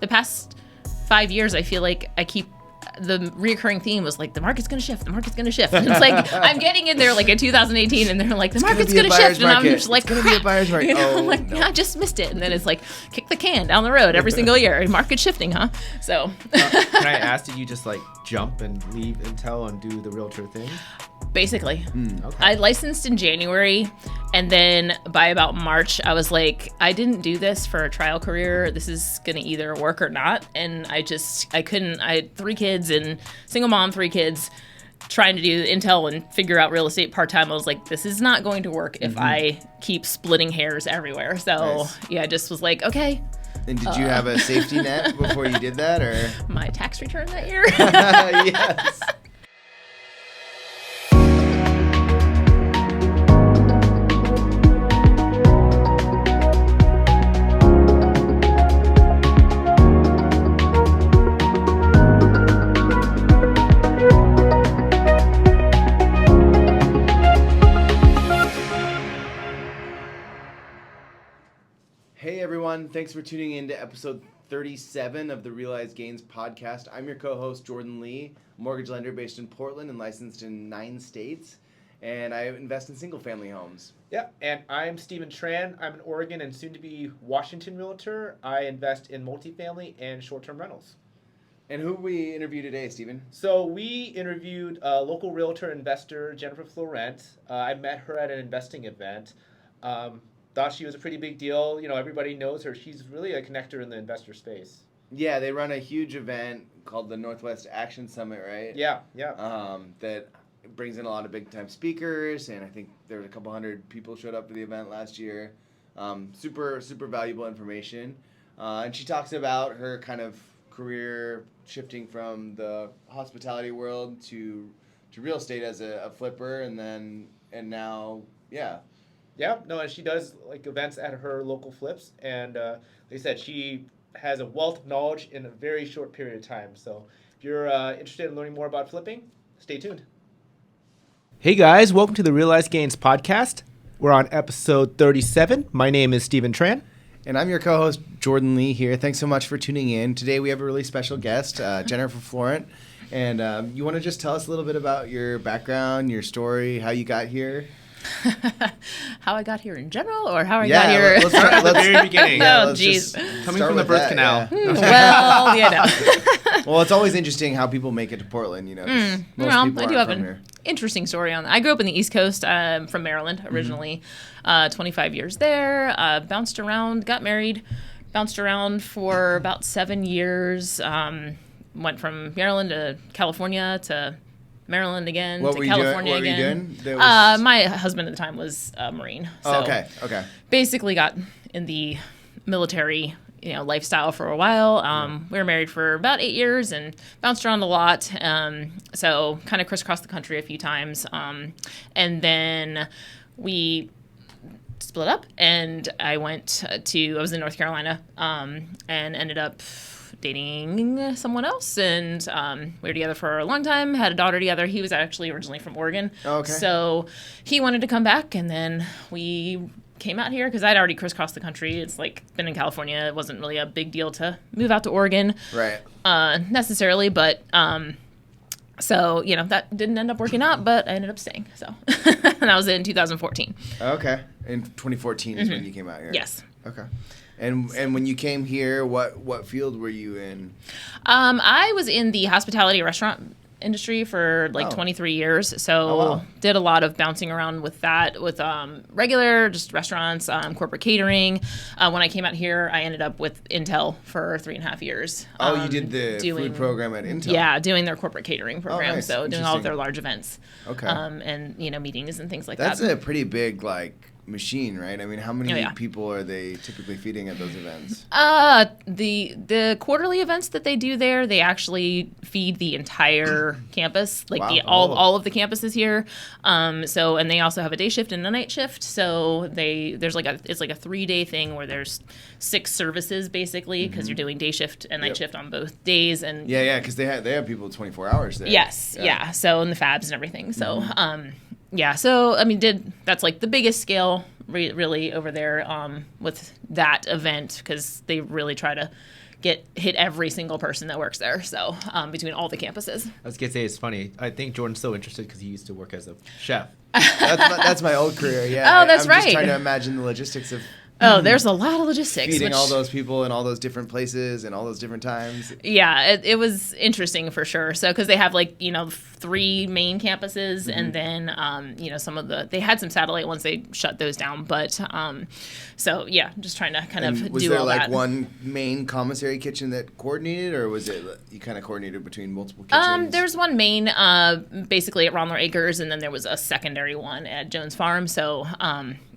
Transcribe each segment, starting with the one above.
the past 5 years, I feel like the reoccurring theme was like, the market's going to shift. And it's like, I'm getting in there like in 2018 and they're like, the market's going to shift. And I'm just like, it's going to be a buyer's market. I'm like, yeah, I just missed it. And then it's like, kick the can down the road every single year. Market shifting, huh? So. Can I ask, did you just like jump and leave Intel and do the realtor thing? Basically. Okay. I licensed in January, and then by about March, I was like, I didn't do this for a trial career. This is going to either work or not. And I couldn't. I had 3 kids and single mom, 3 kids, trying to do Intel and figure out real estate part-time. I was like, this is not going to work if I keep splitting hairs everywhere. So yeah, I just was like, okay. And did you have a safety net before you did that, or? My tax return that year? Yes. Hey everyone, thanks for tuning in to episode 37 of the Realized Gains podcast. I'm your co-host Jordan Lee, mortgage lender based in Portland and licensed in 9 states, and I invest in single family homes. Yeah, and I'm Stephen Tran. I'm an Oregon and soon-to-be Washington realtor. I invest in multifamily and short-term rentals. And who we interview today, Stephen? So we interviewed local realtor investor Jennifer Florent. I met her at an investing event. Thought she was a pretty big deal. You know, everybody knows her. She's really a connector in the investor space. Yeah, they run a huge event called the Northwest Action Summit, right? Yeah. That brings in a lot of big-time speakers, and I think there was a couple hundred people showed up to the event last year. Super valuable information. And she talks about her kind of career shifting from the hospitality world to real estate as a flipper, and now. Yeah, no, and she does like events at her local flips, and like I said, she has a wealth of knowledge in a very short period of time. So if you're interested in learning more about flipping, stay tuned. Hey guys, welcome to the Realized Gains podcast. We're on episode 37. My name is Stephen Tran. And I'm your co-host, Jordan Lee here. Thanks so much for tuning in. Today we have a really special guest, Jennifer Florent. And you want to just tell us a little bit about your background, your story, how you got here? How I got here in general, or how I got here? Let's start at the very beginning. Oh, geez. Coming from the birth canal. Yeah. Well, you know. Well, it's always interesting how people make it to Portland, you know. Well, I do have an interesting story on that. I grew up in the East Coast. From Maryland originally. 25 years there. Bounced around, got married, bounced around for about 7 years. Went from Maryland to California to Maryland again to California again. What were you doing? My husband at the time was a Marine. So okay. basically got in the military, lifestyle for a while. We were married for about 8 years and bounced around a lot. So kind of crisscrossed the country a few times. And then we split up, and I was in North Carolina, and ended up dating someone else, and we were together for a long time, had a daughter together. He was actually originally from Oregon. Okay. So he wanted to come back, and then we came out here because I'd already crisscrossed the country. It's like been in California. It wasn't really a big deal to move out to Oregon. Right. Necessarily, but so, that didn't end up working out, but I ended up staying. So and that was in 2014. Okay. In 2014 is when you came out here. Yes. Okay. And when you came here, what field were you in? I was in the hospitality restaurant industry for 23 years. So did a lot of bouncing around with that, with regular just restaurants, corporate catering. When I came out here, I ended up with Intel for 3.5 years. You did the food program at Intel? Yeah, doing their corporate catering program. Nice. So doing all of their large events. Okay. And, meetings and things like That's that. That's a pretty big, machine, right? I mean, how many people are they typically feeding at those events? The quarterly events that they do there, they actually feed the entire campus, all of the campuses here. And they also have a day shift and a night shift. So it's like a 3-day thing where there's 6 services basically, because you're doing day shift and night shift on both days. And because they have people 24 hours there. Yes, yeah. So in the fabs and everything. So so I mean, that's like the biggest scale really over there with that event, because they really try to hit every single person that works there. So between all the campuses. I was going to say, it's funny. I think Jordan's so interested because he used to work as a chef. That's my old career. Yeah. Oh, that's I'm right. just trying to imagine the logistics of Oh, there's a lot of logistics. feeding all those people in all those different places and all those different times. Yeah, it was interesting for sure. So, because they have 3 main campuses, and then they had some satellite ones. They shut those down, but so yeah, just trying to kind of do all that. Was there one main commissary kitchen that coordinated, or was it you kind of coordinated between multiple kitchens? There's one main, basically at Ronler Acres, and then there was a secondary one at Jones Farm. So,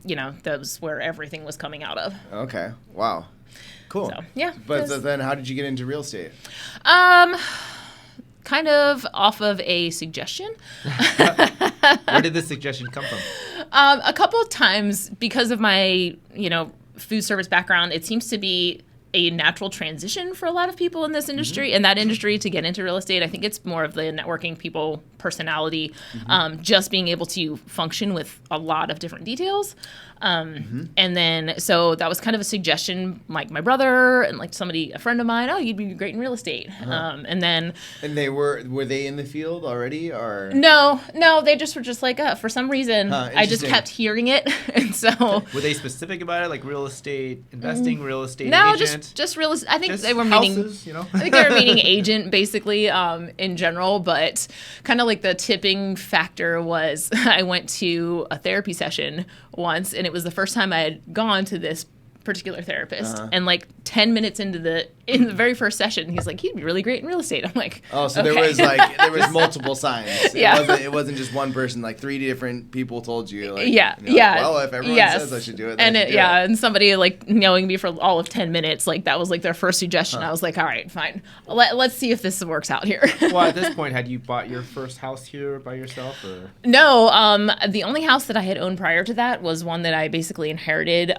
that was where everything was coming out of. Okay. Wow. Cool. So, yeah. But then how did you get into real estate? Kind of off of a suggestion. Where did this suggestion come from? A couple of times, because of my, food service background, it seems to be a natural transition for a lot of people in this industry, in that industry, to get into real estate. I think it's more of the networking people personality, just being able to function with a lot of different details. And then, so that was kind of a suggestion, like my brother and a friend of mine, you'd be great in real estate. And they were they in the field already, or? No, they just were just for some reason, I just kept hearing it. And so. Were they specific about it? Like real estate investing, real estate no, agent? just real estate. I think just they were houses, meaning, I think they were meaning agent basically, in general, but kind of the tipping factor was I went to a therapy session once, and it was the first time I had gone to this particular therapist, and 10 minutes in the very first session, he's like, "You'd be really great in real estate." I'm like, oh, so okay. there was multiple signs. It wasn't just one person. 3 different people told you. Well, if everyone says I should do it, then and somebody knowing me for all of 10 minutes, that was their first suggestion. I was like, all right, fine, let's see if this works out here. Well, at this point, had you bought your first house here by yourself, or? No, the only house that I had owned prior to that was one that I basically inherited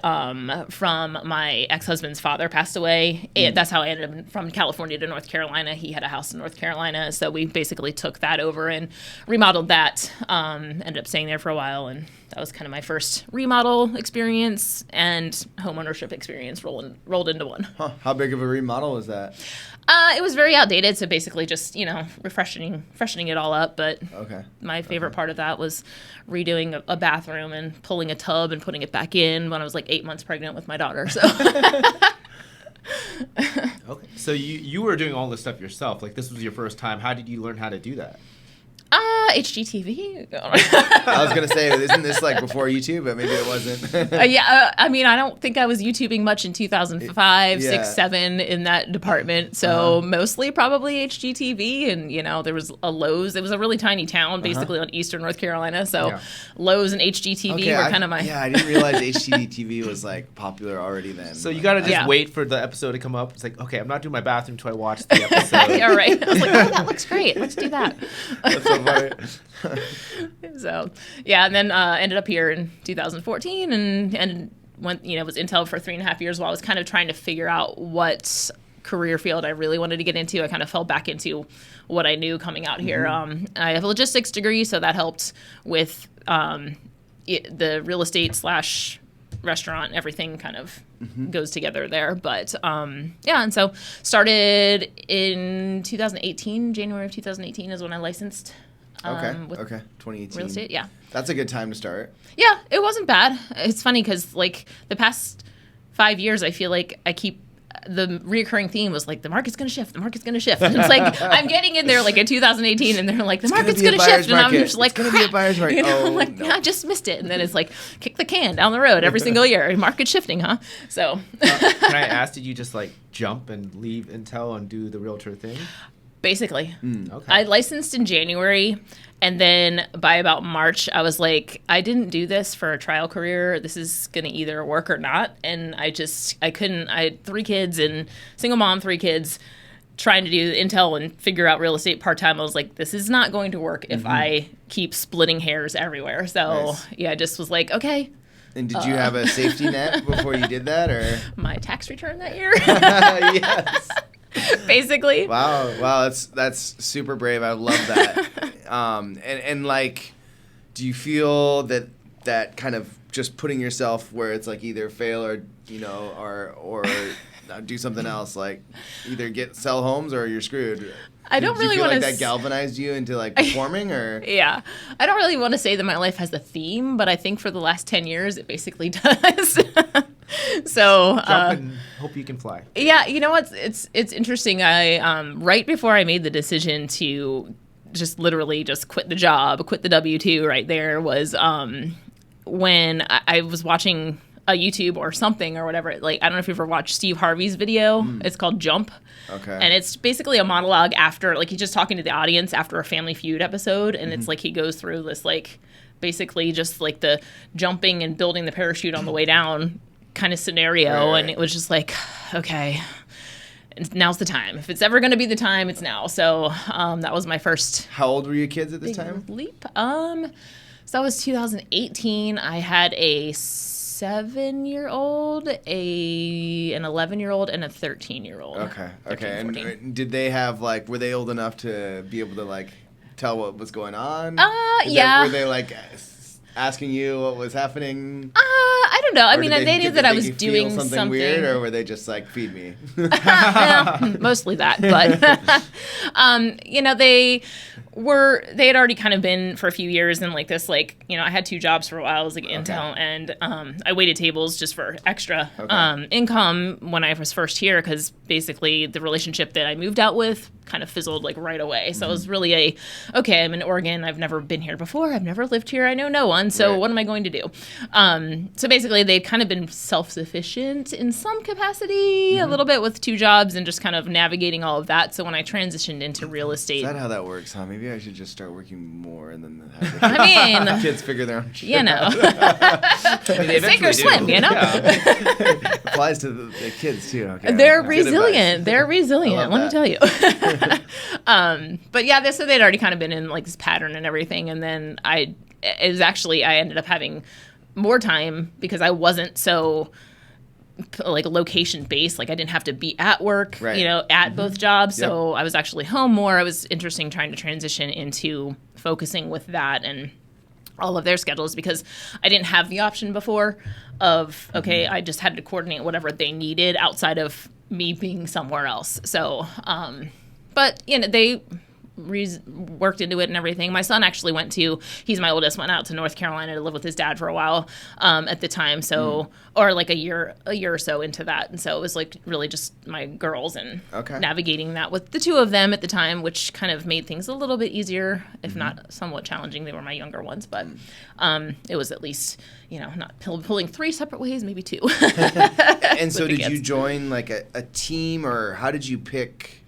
from my ex-husband's father passed away. That's how I ended up from California to North Carolina. He had a house in North Carolina, so we basically took that over and remodeled that. Ended up staying there for a while, and that was kind of my first remodel experience and homeownership experience rolled into one. How big of a remodel was that? It was very outdated, so basically just, freshening it all up. But my favorite part of that was redoing a bathroom and pulling a tub and putting it back in when I was 8 months pregnant with my daughter. So. Okay. So you were doing all this stuff yourself. This was your first time. How did you learn how to do that? HGTV. I was going to say, isn't this before YouTube? But maybe it wasn't. I don't think I was YouTubing much in 2005, 6, 7 in that department. So mostly probably HGTV. And, there was a Lowe's. It was a really tiny town, basically on eastern North Carolina. So Lowe's and HGTV were kind of my... Yeah, I didn't realize HGTV was popular already then. So you got to just wait for the episode to come up. It's okay, I'm not doing my bathroom until I watch the episode. Yeah, right. I was like, that looks great. Let's do that. That's so funny. So and then ended up here in 2014 and went, was Intel for 3.5 years while I was kind of trying to figure out what career field I really wanted to get into. I kind of fell back into what I knew coming out here. I have a logistics degree, so that helped with the real estate / restaurant, everything kind of goes together there. But and so started in 2018, January of 2018 is when I licensed. 2018. Real estate, yeah. That's a good time to start. Yeah, it wasn't bad. It's funny because the past 5 years, I feel like I keep the reoccurring theme was the market's going to shift. The market's going to shift. And it's I'm getting in there in 2018, and they're the market's going to shift, and I'm just it's going to be a buyer's market. No. I just missed it, and then it's kick the can down the road every single year. Market's shifting, huh? So. Can I ask? Did you just jump and leave Intel and do the realtor thing? Basically. Okay. I licensed in January, and then by about March, I was I didn't do this for a trial career. This is going to either work or not. And I couldn't. I had 3 kids and single mom, 3 kids, trying to do Intel and figure out real estate part-time. I was this is not going to work if I keep splitting hairs everywhere. So, I just was okay. And did you have a safety net before you did that, or? My tax return that year? Yes. Basically. Wow, that's super brave. I love that. And do you feel that kind of just putting yourself where it's either fail or or do something else, like either sell homes or you're screwed. I don't really want to. to. Like that galvanized you into like performing, or Yeah, I don't really want to say that my life has a theme, but I think for the last 10 years it basically does. So Jump and hope you can fly. yeah, you know what? It's interesting. I right before I made the decision to just literally just quit the job, quit the W-2 right there was when I was watching a YouTube or something or whatever. Like, I don't know if you've ever watched Steve Harvey's video. It's called Jump. Okay. And it's basically a monologue after, like, he's just talking to the audience after a Family Feud episode. And it's like he goes through this, like, basically just like the jumping and building the parachute on the way down kind of scenario. Right. And it was just like, okay, now's the time. If it's ever going to be the time, it's now. So that was my first How old were your kids at this big time? leap. So that was 2018. I had a 7-year-old, an 11-year-old, and a 13-year-old. Okay. 13, Okay. 14. And did they have like? Were they old enough to be able to like tell what was going on? Yeah. Were they like asking you what was happening? I don't know. I Or mean, did they knew that I was make you doing feel something weird, or were they just like, feed me? Yeah, mostly that, but you know, they had already kind of been for a few years in like this, like, you know, I had 2 jobs for a while. I was like Intel, and I waited tables just for extra income when I was first here, because basically the relationship that I moved out with kind of fizzled like right away. So it was really okay, I'm in Oregon, I've never been here before, I've never lived here, I know no one, so Right. what am I going to do? So basically they'd kind of been self-sufficient in some capacity, a little bit with 2 jobs and just kind of navigating all of that. So when I transitioned into real estate, Is that how that works, huh? Maybe I should just start working more and then have the I mean, kids figure their own shit. you know, They sink or eventually swim, do. you know? Yeah. Applies to the kids too. Okay. They're Good resilient. advice. They're resilient. I love Let me that. tell you. But yeah, so they'd already kind of been in like this pattern and everything. And then I ended up having more time because I wasn't so like location based. Like I didn't have to be at work, Right. you know, at both jobs. Yep. So I was actually home more. It was interesting trying to transition into focusing with that and all of their schedules, because I didn't have the option before of, okay, I just had to coordinate whatever they needed outside of me being somewhere else. So, but, you know, they worked into it and everything. My son actually he's my oldest, went out to North Carolina to live with his dad for a while at the time. So, or like a year or so into that. And so it was like really just my girls and navigating that with the 2 of them at the time, which kind of made things a little bit easier, if not somewhat challenging. They were my younger ones, but it was at least, you know, not pulling 3 separate ways, maybe 2. And so did you join like a team, or how did you pick,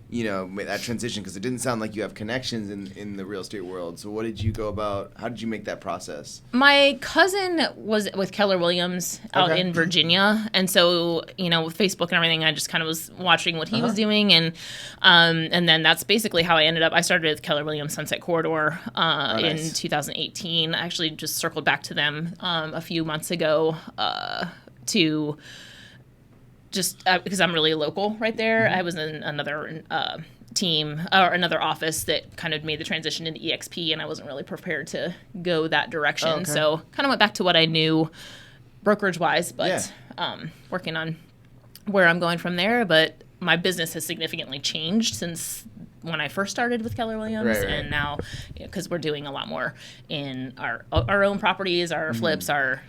you know, that transition? Because it didn't sound like you have connections in the real estate world. So what did you go about? How did you make that process? My cousin was with Keller Williams out in Virginia. And so, you know, with Facebook and everything, I just kind of was watching what he was doing. And then that's basically how I ended up. I started with Keller Williams Sunset Corridor in 2018. I actually just circled back to them a few months ago to just because I'm really local right there. I was in another team or another office that kind of made the transition into EXP, and I wasn't really prepared to go that direction. So kind of went back to what I knew brokerage-wise, but working on where I'm going from there. But my business has significantly changed since when I first started with Keller Williams, and now because we're doing a lot more in our own properties, our flips, our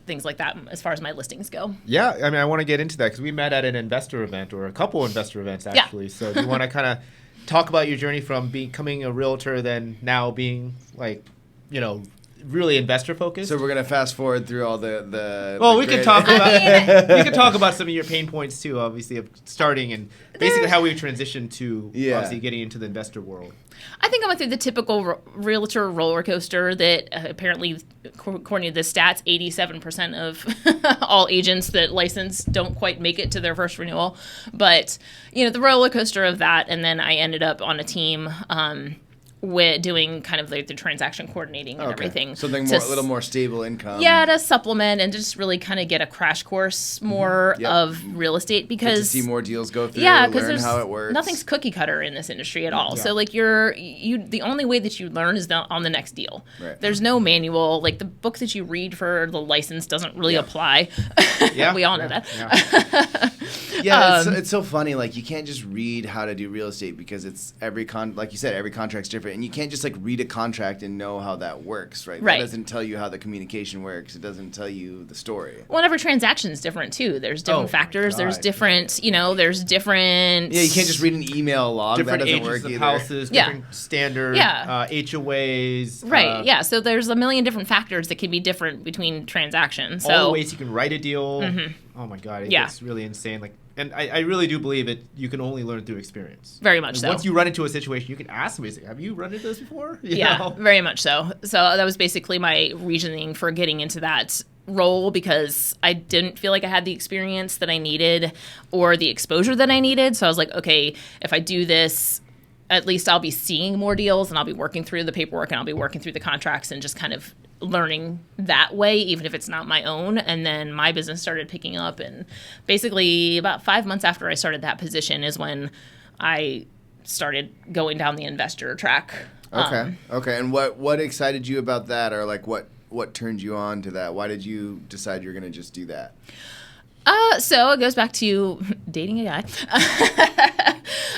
things like that as far as my listings go. Yeah, I mean, I want to get into that because we met at an investor event, or a couple investor events actually. So do you want to kind of talk about your journey from becoming a realtor, then now being like, you know, really investor focused? So we're gonna fast forward through all the well, the we great- can talk about we can talk about some of your pain points too, obviously, of starting and basically how we transitioned to obviously getting into the investor world. I think I went through the typical realtor roller coaster that apparently, according to the stats, 87% of all agents that license don't quite make it to their first renewal. But, you know, the roller coaster of that, and then I ended up on a team doing kind of like the transaction coordinating and everything. Something more, a little more stable income. Yeah, to supplement and just really kind of get a crash course more of real estate because get to see more deals go through. Learn how it works. Nothing's cookie cutter in this industry at all. So like the only way that you learn is on the next deal. Right. There's no manual. Like the book that you read for the license doesn't really apply. We all know that. It's so funny. Like you can't just read how to do real estate because it's like you said, every contract's different, and you can't just like read a contract and know how that works, right? That doesn't tell you how the communication works. It doesn't tell you the story. Well, every transaction is different too. There's different factors. There's different, there's different. Yeah, you can't just read an email log. Different that doesn't ages work of either. houses, different standard HOAs. Right. So there's a million different factors that can be different between transactions. So all the ways you can write a deal. Oh my God, it's really insane. Like. And I really do believe it. You can only learn through experience. Very much so. Once you run into a situation, you can ask somebody, have you run into this before? You know? Very much so. So that was basically my reasoning for getting into that role because I didn't feel like I had the experience that I needed or the exposure that I needed. So I was like, okay, if I do this, at least I'll be seeing more deals and I'll be working through the paperwork and I'll be working through the contracts and just kind of learning that way, even if it's not my own. And then my business started picking up. And basically about 5 months after I started that position is when I started going down the investor track. Okay. And what excited you about that, or like what turned you on to that? Why did you decide you're going to just do that? So it goes back to dating a guy.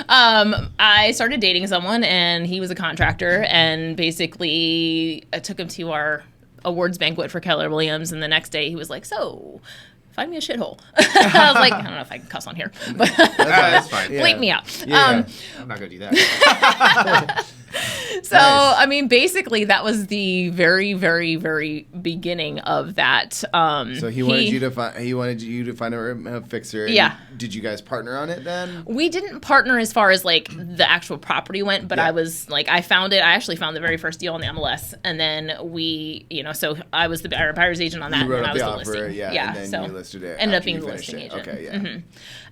I started dating someone and he was a contractor, and basically I took him to our awards banquet for Keller Williams, and the next day he was like, so find me a shithole. I was like, I don't know if I can cuss on here, but that's fine. Bleep me out. Yeah. I'm not going to do that. So, nice. I mean, basically, that was the very, very, very beginning of that. So he wanted you to find a fixer. Yeah. Did you guys partner on it then? We didn't partner as far as like the actual property went, but I was like, I actually found the very first deal on the MLS, and then we, so I was the buyer's agent on that, you wrote and I was the the offer, listing. and then you listed it. Ended up being the listing agent. Okay, yeah. Mm-hmm.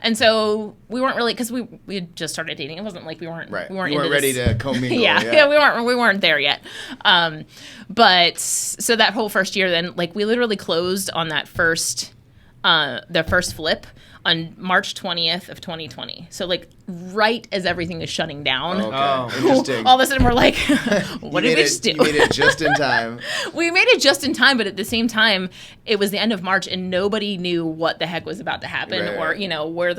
And so we weren't really, because we had just started dating. It wasn't like we weren't ready to commingle. Yeah, we weren't there yet. But so that whole first year, then like we literally closed on that the first flip on March 20th of 2020. So like right as everything is shutting down. Okay. Interesting. All of a sudden we're like, what did we just do? You made it just in time. We made it just in time, but at the same time, it was the end of March and nobody knew what the heck was about to happen, or where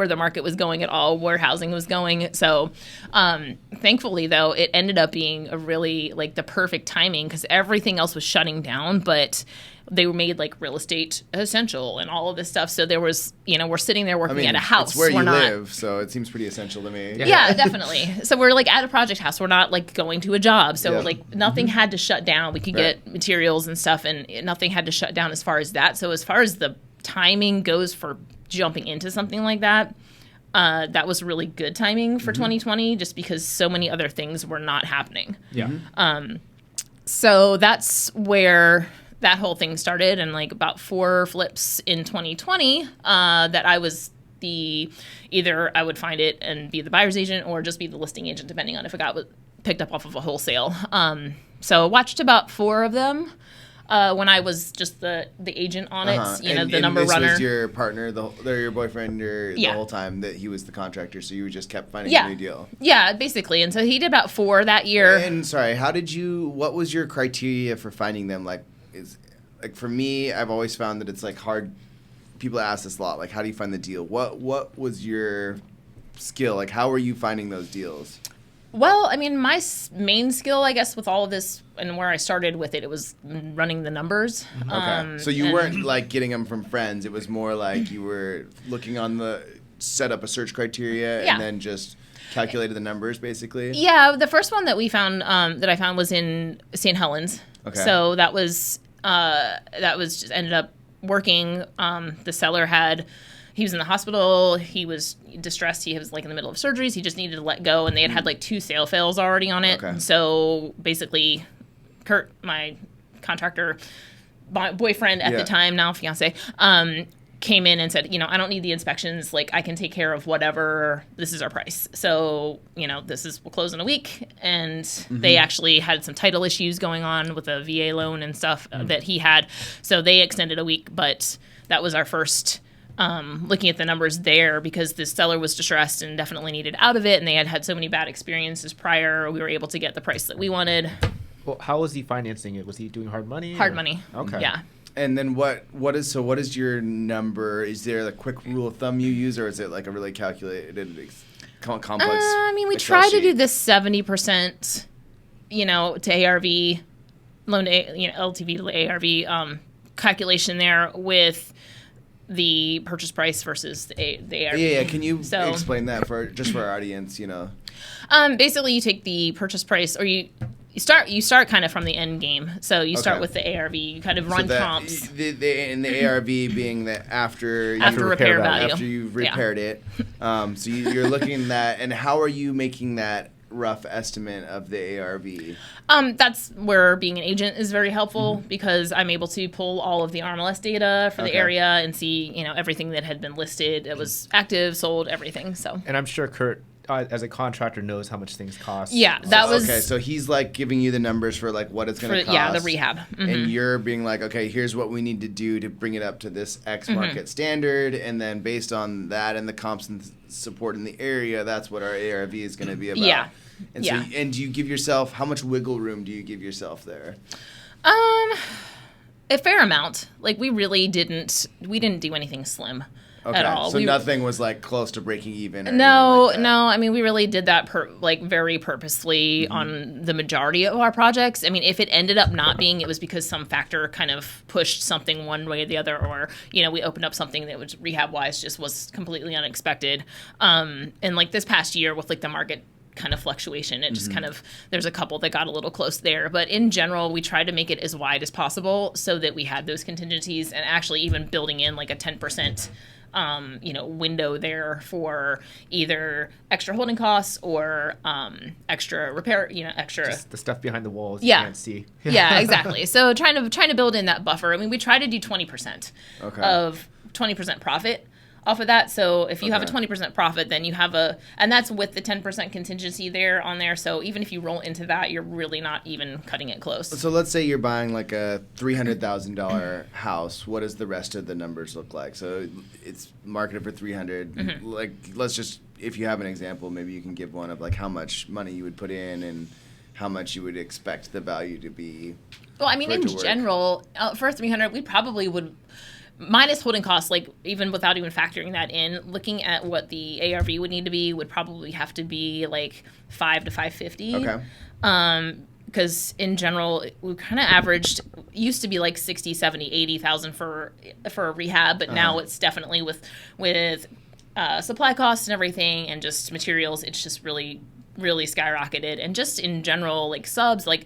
the market was going at all, where housing was going. So thankfully though, it ended up being a really like the perfect timing because everything else was shutting down, but they were made like real estate essential and all of this stuff. So there was, we're sitting there working at a house. It's where you live, so it seems pretty essential to me. Yeah, definitely. So we're like at a project house. We're not like going to a job. So like nothing had to shut down. We could get materials and stuff, and nothing had to shut down as far as that. So as far as the timing goes for jumping into something like that, that was really good timing for 2020, just because so many other things were not happening. Yeah. So that's where that whole thing started, and like about 4 flips in 2020 that I was either I would find it and be the buyer's agent or just be the listing agent, depending on if it got picked up off of a wholesale. So I watched about 4 of them when I was just the agent on it, the number runner. This was your partner, your boyfriend, the whole time that he was the contractor, so you just kept finding a new deal. Yeah, basically. And so he did about 4 that year. And sorry, what was your criteria for finding them? Like for me, I've always found that it's like hard. People ask this a lot, like how do you find the deal? What was your skill? Like how were you finding those deals? Well, I mean, my main skill, I guess, with all of this and where I started with it, it was running the numbers. Okay. So you weren't like getting them from friends. It was more like you were looking set up a search criteria and then just calculated the numbers basically. Yeah. The first one that we found, that I found was in St. Helens. Okay. So that was just ended up working. The seller he was in the hospital. He was distressed. He was like in the middle of surgeries. He just needed to let go, and they had like 2 sale fails already on it. Okay. So basically, Kurt, my contractor, my boyfriend at the time, now fiance, came in and said, I don't need the inspections. Like, I can take care of whatever. This is our price. So, we'll close in a week. And they actually had some title issues going on with a VA loan and stuff that he had. So they extended a week, but that was our first looking at the numbers there, because the seller was distressed and definitely needed out of it. And they had so many bad experiences prior. We were able to get the price that we wanted. Well, how was he financing it? Was he doing hard money? Hard money. Okay. Yeah. And then what is your number? Is there a quick rule of thumb you use, or is it like a really calculated complex? We Excel try sheet? to do this 70%, to ARV, loan to LTV to ARV calculation there with the purchase price versus the ARV. Yeah. Can you explain that for our audience? Basically, you take the purchase price, or you start kind of from the end game. So you start with the ARV. You kind of run comps. And the ARV being that after repair value. After you've repaired it. So you're looking at that, and how are you making that rough estimate of the ARV? That's where being an agent is very helpful, because I'm able to pull all of the RMLS data for the area and see, everything that had been listed. It was active, sold, everything. So. And I'm sure Kurt, as a contractor, knows how much things cost. Yeah, that was okay. So he's like giving you the numbers for like what it's going to cost. Yeah, the rehab. And you're being like, okay, here's what we need to do to bring it up to this X market standard, and then based on that and the comps and support in the area, that's what our ARV is going to be about. Yeah. And so, and do you give yourself, how much wiggle room do you give yourself there? A fair amount. Like, we didn't do anything slim. At all. So nothing was like close to breaking even. Or no. Like that. We really did that very purposefully on the majority of our projects. If it ended up not being, it was because some factor kind of pushed something one way or the other, or we opened up something that was rehab wise just was completely unexpected. And like this past year with like the market kind of fluctuation, it just kind of, there's a couple that got a little close there, but in general we tried to make it as wide as possible so that we had those contingencies, and actually even building in like a 10% window there for either extra holding costs or extra repair, extra. Just the stuff behind the walls you can't see. Yeah, exactly. So trying to build in that buffer. We try to do 20% of 20% profit off of that. So if you have a 20% profit, then you have and that's with the 10% contingency on there. So even if you roll into that, you're really not even cutting it close. So let's say you're buying like a $300,000 house. What does the rest of the numbers look like? So it's marketed for $300,000. Like, let's just, if you have an example, maybe you can give one of like how much money you would put in and how much you would expect the value to be. Well, in general, for $300,000, we probably would, minus holding costs, like even without even factoring that in, looking at what the ARV would need to be would probably have to be like $500,000 to $550,000. Okay. Because in general, we kind of averaged, used to be like 60, 70, 80,000 for a rehab, but now it's definitely with supply costs and everything and just materials, it's just really skyrocketed. And just in general, like subs, like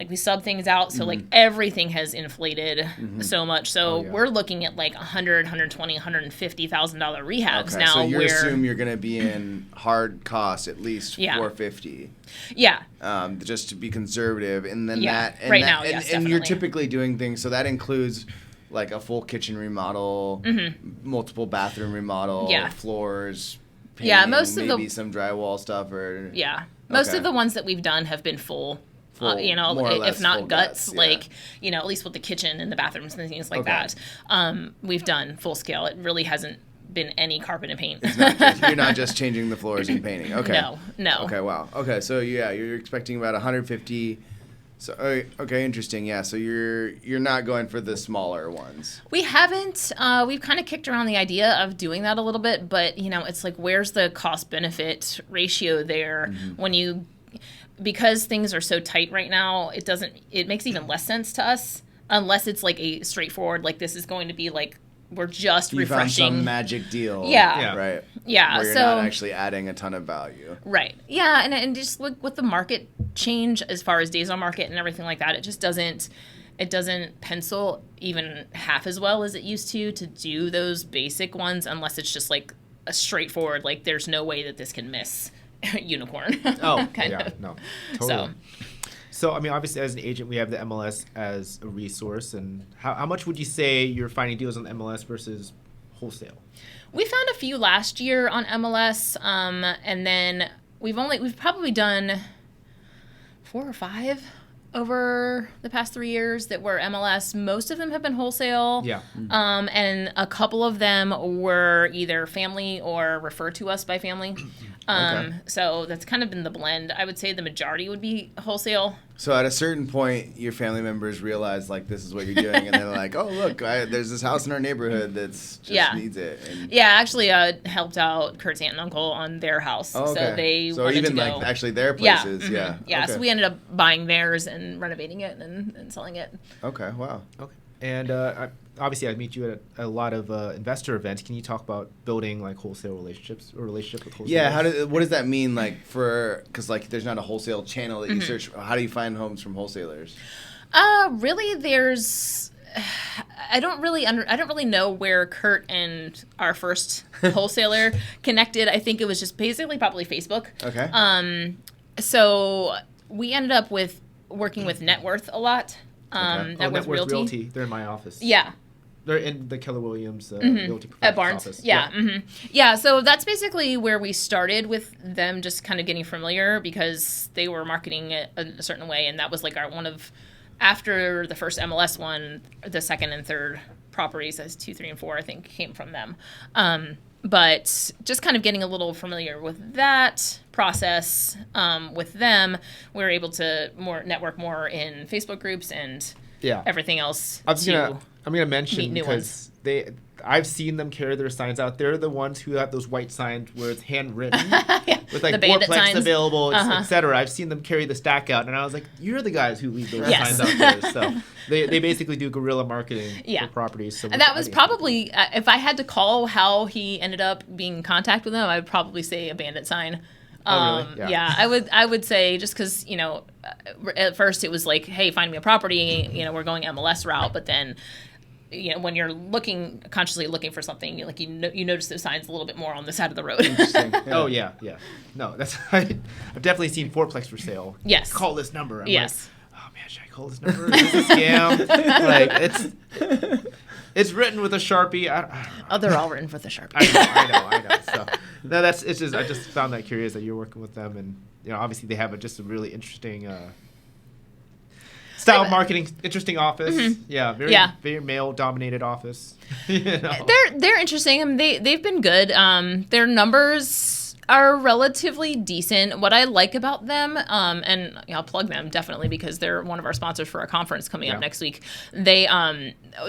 we sub things out, so like everything has inflated so much. So we're looking at like $100,000, $120,000, $150,000 rehabs now. So you assume you're going to be in hard costs at least $450,000. Yeah. Just to be conservative, and then and you're typically doing things. So that includes like a full kitchen remodel, multiple bathroom remodel, floors. Painting, most of maybe some drywall stuff, or most of the ones that we've done have been full, if not guts, like at least with the kitchen and the bathrooms and things like that. We've done full scale. It really hasn't been any carpet and paint. You're not just changing the floors and painting. Okay. No. Okay. Wow. Okay. So you're expecting about 150. So okay, interesting. Yeah, so you're not going for the smaller ones. We haven't. We've kind of kicked around the idea of doing that a little bit, but it's like, where's the cost benefit ratio there when because things are so tight right now? It makes even less sense to us unless it's like a straightforward, like this is going to be like we're just refreshing. You found some magic deal. Yeah. Right. Yeah. Where you're not actually adding a ton of value. Right. Yeah. And just look with the market change as far as days on market and everything like that, it just doesn't pencil even half as well as it used to do those basic ones, unless it's just like a straightforward, like there's no way that this can miss unicorn. Oh, kind of. No, totally. So, obviously, as an agent, we have the MLS as a resource. And how much would you say you're finding deals on the MLS versus wholesale? We found a few last year on MLS, and then we've probably done 4 or 5 over the past 3 years that were MLS. Most of them have been wholesale. Yeah. And a couple of them were either family or referred to us by family. So that's kind of been the blend. I would say the majority would be wholesale. So at a certain point, your family members realize like this is what you're doing, and they're like, "Oh, look, there's this house in our neighborhood that's just needs it." And yeah, actually, helped out Kurt's aunt and uncle on their house, oh, okay. so they so wanted even to go. like actually their places, yeah. Yeah. Okay. So we ended up buying theirs and renovating it and selling it. Okay, wow. Okay. And obviously, I meet you at a lot of investor events. Can you talk about building like wholesale relationships or relationship with wholesale? Yeah, what does that mean? Like because like there's not a wholesale channel that you search. How do you find homes from wholesalers? Really, there's. I don't really know where Kurt and our first wholesaler connected. I think it was just basically probably Facebook. Okay. So we ended up working with Net Worth a lot. Net Worth Realty. They're in my office. Yeah. They're in the Keller Williams Realty at Barnes. office. Yeah. Yeah. Yeah. So that's basically where we started with them, just kind of getting familiar because they were marketing it a certain way, and that was like after the first MLS one, the second and third properties as 2, 3, and 4, I think, came from them. But just kind of getting a little familiar with that process with them, we were able to network more in Facebook groups and everything else. I'm gonna mention because I've seen them carry their signs out. They're the ones who have those white signs where it's handwritten with like fourplex available, etc. I've seen them carry the stack out, and I was like, "You're the guys who leave those signs out there." So they basically do guerrilla marketing for properties. So and that was probably if I had to call how he ended up being in contact with them, I would probably say a bandit sign. Really? Yeah, I would say just because at first it was like, hey, find me a property. We're going MLS route, but then. When you're consciously looking for something, you notice those signs a little bit more on the side of the road. Interesting. Yeah. Oh yeah. No, I've definitely seen fourplex for sale. Yes. Call this number. I'm yes. like, oh man, should I call this number? Is this a scam? Like it's written with a Sharpie. I don't know. They're all written with a Sharpie. I know. So no, it's just I just found that curious that you're working with them, and obviously they have just a really interesting. Style marketing, interesting office. Mm-hmm. Yeah, very male dominated office. They're interesting. They've been good. Their numbers are relatively decent. What I like about them, and I'll plug them definitely because they're one of our sponsors for our conference coming up next week. They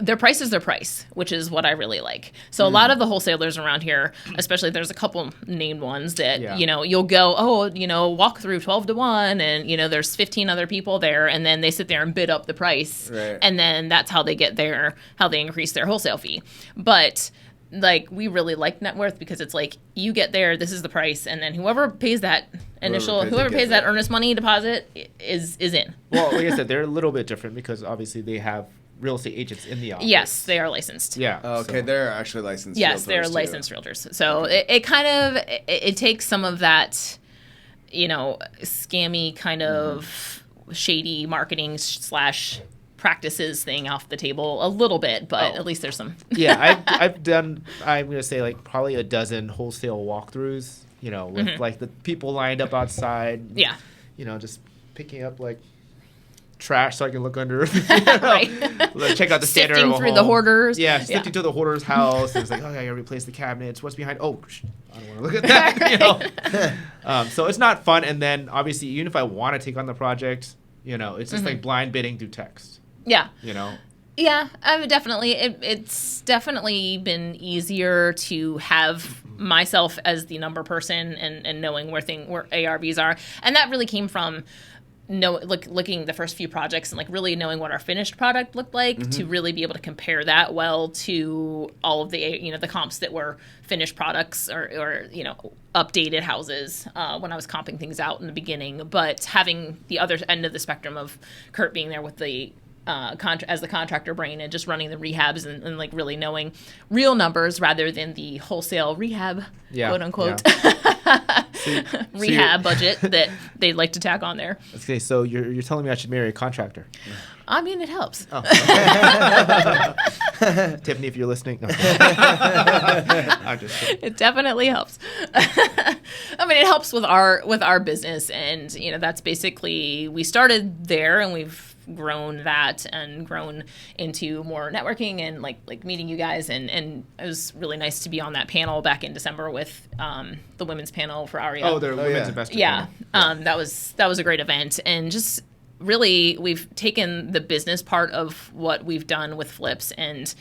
their price is their price, which is what I really like. So a lot of the wholesalers around here, especially there's a couple named ones that you'll go, walk through 12 to 1, and there's 15 other people there, and then they sit there and bid up the price, and then that's how they increase their wholesale fee. But we really like Net Worth because it's like you get there, this is the price, and then whoever pays that earnest money deposit is in. Well, like I said, they're a little bit different because obviously they have real estate agents in the office. Yes, they are licensed. Yeah. Oh, okay, they're actually licensed. Yes, they're licensed realtors. So it kind of it takes some of that, scammy kind of shady marketing / practices thing off the table a little bit, but at least there's some. Yeah, I've done, I'm going to say probably a dozen wholesale walkthroughs, with the people lined up outside. Yeah. Just picking up trash so I can look under. Right. Check out the standard sifting of a through home. the hoarders. Yeah, sifting through the hoarder's house. It's like, I got to replace the cabinets. What's behind? Oh, I don't want to look at that. So it's not fun. And then obviously, even if I want to take on the project, it's just like blind bidding through text. Yeah. Yeah, I would definitely. It's definitely been easier to have myself as the number person and knowing where ARVs are, and that really came from looking the first few projects and really knowing what our finished product looked like to really be able to compare that well to all of the the comps that were finished products or updated houses when I was comping things out in the beginning, but having the other end of the spectrum of Kurt being there with the as the contractor brain and just running the rehabs and really knowing real numbers rather than the wholesale rehab, quote unquote. Yeah. rehab budget that they'd like to tack on there. Okay, so you're telling me I should marry a contractor? I mean, it helps. Oh. Tiffany, if you're listening. No. I'm just kidding. It definitely helps. I mean, it helps with our business, and that's basically, we started there, and we've grown that and grown into more networking and like meeting you guys, and it was really nice to be on that panel back in December with the women's panel for ARIA. Oh, the women's investor. Yeah, that was a great event, and just really we've taken the business part of what we've done with flips, and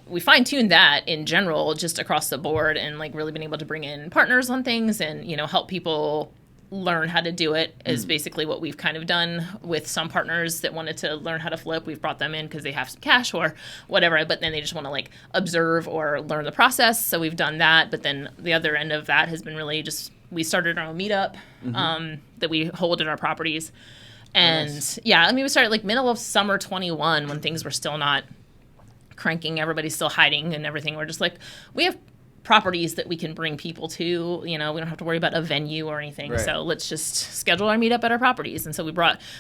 we fine-tuned that in general just across the board, and really been able to bring in partners on things and help people learn how to do it is basically what we've kind of done with some partners that wanted to learn how to flip. We've brought them in because they have some cash or whatever, but then they just want to observe or learn the process. So we've done that. But then the other end of that has been really just, we started our own meetup that we hold at our properties. And nice. Yeah, I mean, we started middle of summer 21 when things were still not cranking. Everybody's still hiding and everything. We're just we have properties that we can bring people to, we don't have to worry about a venue or anything. Right. So let's just schedule our meetup at our properties. And so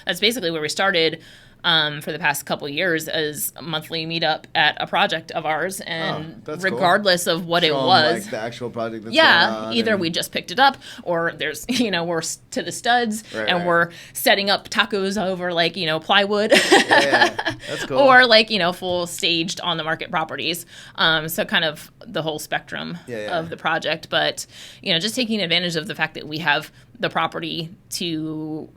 that's basically where we started for the past couple of years, as a monthly meetup at a project of ours. And regardless of what it was, the actual project that's going on, either we just picked it up, or there's, we're to the studs we're setting up tacos over plywood. Yeah, that's cool. Or full staged on the market properties. So kind of the whole spectrum of the project. But, just taking advantage of the fact that we have the property to,